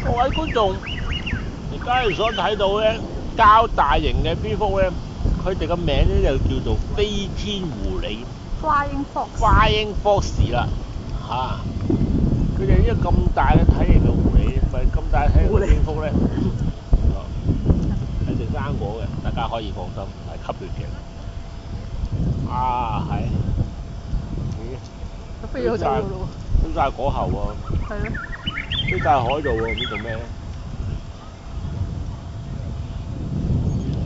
各位觀眾，而家你所睇到咧，較大型嘅蝙蝠咧，佢哋個名咧就叫做飛天狐狸 Flying Fox。Flying Fox 啦，嚇！佢哋呢個咁大嘅體型嘅狐狸，唔係咁大體型嘅蝙蝠咧，係食生果嘅，大家可以放心，係吸血嘅。啊，係。佢飛咗走㗎咯喎！飛晒果後喎。係咯。飛晒海度喎，唔知做咩咧？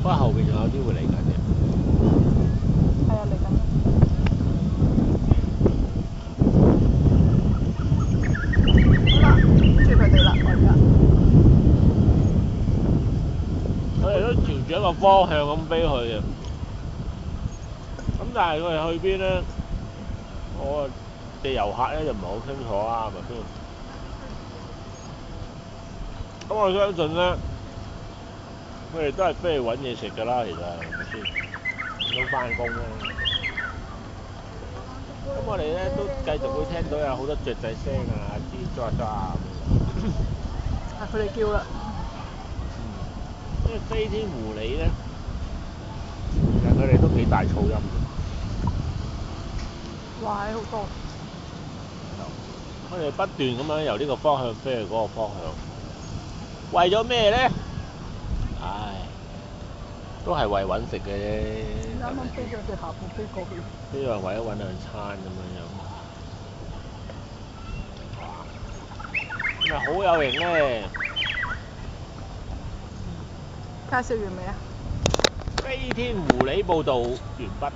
不過後邊仲有啲會嚟緊嘅。係啊，嚟緊。好啦，跟住佢哋啦，我而家。佢哋都朝住一個方向咁飛去嘅。咁但係佢哋去邊咧？我哋遊客咧就唔係好清楚啦，係咪先？咁我相信咧，佢哋都係飛去揾嘢食㗎啦，其實係咪先？唔通翻工咧？咁我哋咧都繼續會聽到有好多雀仔聲啊，吱喳喳啊咁。係佢哋叫啦。因為飛天狐狸咧，其實佢哋都幾大噪音嘅。哇！好多。佢哋不斷咁樣由呢個方向飛去嗰個方向，為咗咩咧？唉，都係為揾食嘅啫。啱啱飛咗隻下部飛過去。飛咗為咗揾兩餐咁樣樣。哇！係咪好有型咧？介紹完未啊？飛天狐狸報導完畢。